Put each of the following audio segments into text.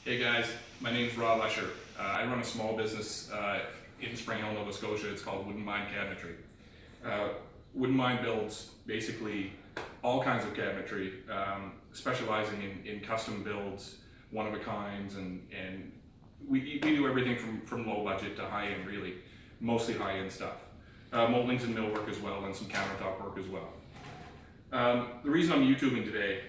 Hey guys, my name is Rob Lesher. I run a small business in Spring Hill, Nova Scotia. It's called Wooden Mind Cabinetry. Wooden Mind builds basically all kinds of cabinetry, specializing in custom builds, one-of-a-kinds, and we do everything from low budget to high-end, really, mostly high-end stuff. Moldings and millwork as well, and some countertop work as well. The reason I'm YouTubing today,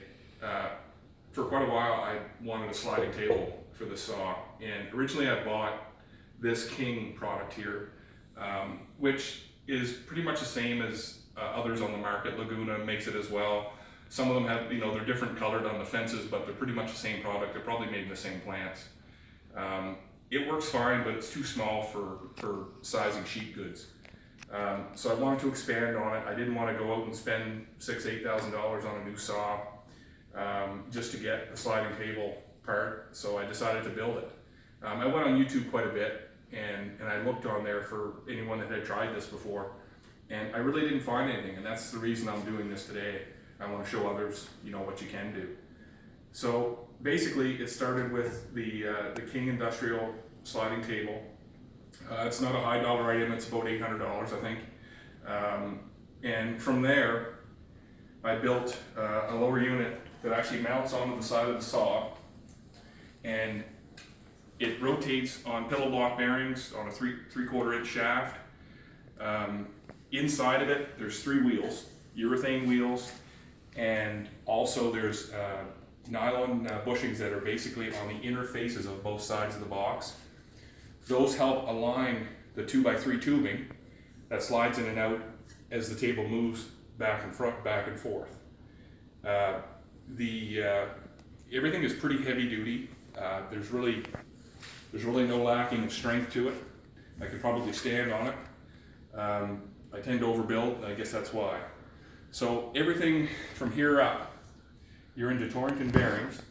for quite a while I wanted a sliding table for the saw, and originally I bought this King product here, which is pretty much the same as others on the market. Laguna makes it as well. Some of them have, they're different colored on the fences, but they're pretty much the same product. They're probably made in the same plants. It works fine, but it's too small for sizing sheet goods. So I wanted to expand on it. I didn't want to go out and spend $6,000–8,000 on a new saw just to get a sliding table part, so I decided to build it. I went on YouTube quite a bit, and I looked on there for anyone that had tried this before, and I really didn't find anything, and that's the reason I'm doing this today. I want to show others, what you can do. So basically, it started with the King Industrial sliding table. It's not a high dollar item, it's about $800, I think. And from there, I built a lower unit that actually mounts onto the side of the saw, and it rotates on pillow block bearings on a three-quarter inch shaft. Inside of it, there's 3 wheels, urethane wheels, and also there's nylon bushings that are basically on the inner faces of both sides of the box. Those help align the 2x3 tubing that slides in and out as the table moves back and forth. Everything is pretty heavy duty. There's really no lacking of strength to it. I could probably stand on it. I tend to overbuild, and I guess that's why. So everything from here up, you're into Torrington bearings,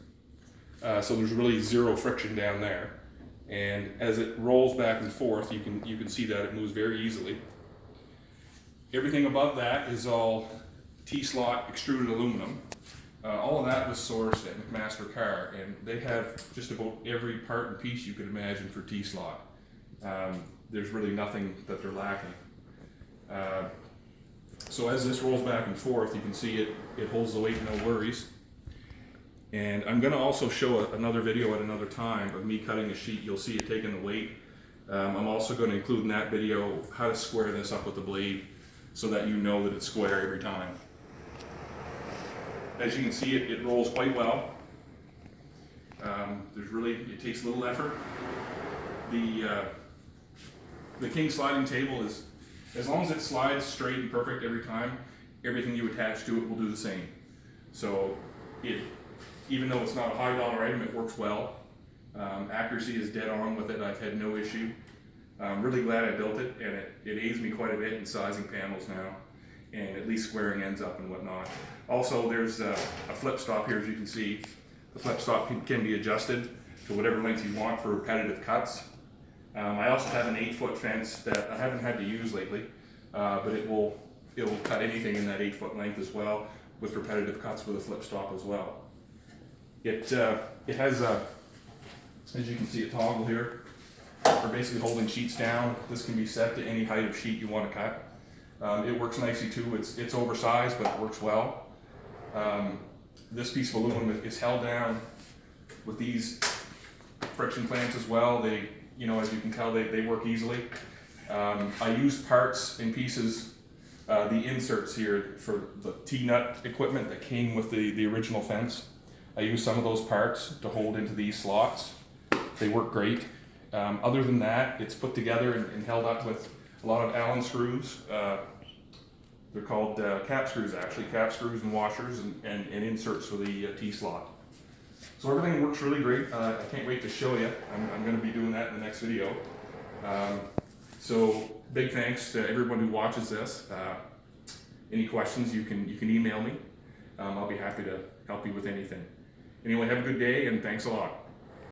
so there's really zero friction down there. And as it rolls back and forth, you can see that it moves very easily. Everything above that is all T-slot extruded aluminum. All of that was sourced at McMaster Car, and they have just about every part and piece you could imagine for T-slot. There's really nothing that they're lacking. So as this rolls back and forth, you can see it holds the weight, no worries. And I'm going to also show another video at another time of me cutting a sheet. You'll see it taking the weight. I'm also going to include in that video how to square this up with the blade so that you know that it's square every time. As you can see, it rolls quite well. It takes little effort. The King sliding table is, as long as it slides straight and perfect every time, everything you attach to it will do the same. So even though it's not a high dollar item, it works well. Accuracy is dead on with it. I've had no issue. I'm really glad I built it, and it aids me quite a bit in sizing panels now, and at least squaring ends up and whatnot. Also, there's a flip stop here, as you can see. The flip stop can be adjusted to whatever length you want for repetitive cuts. I also have an 8-foot fence that I haven't had to use lately, but it will cut anything in that 8-foot length as well, with repetitive cuts with a flip stop as well. It has as you can see, a toggle here for basically holding sheets down. This can be set to any height of sheet you want to cut. It works nicely too. It's oversized, but it works well. This piece of aluminum is held down with these friction clamps as well. They, as you can tell, they work easily. I used parts and pieces, the inserts here for the T-nut equipment that came with the original fence. I used some of those parts to hold into these slots. They work great. Other than that, it's put together and held up with a lot of Allen screws. They're called cap screws, actually, cap screws and washers and inserts for the T-slot. So everything works really great. I can't wait to show you. I'm going to be doing that in the next video. So big thanks to everyone who watches this. Any questions, you can email me. I'll be happy to help you with anything. Anyway, have a good day, and thanks a lot.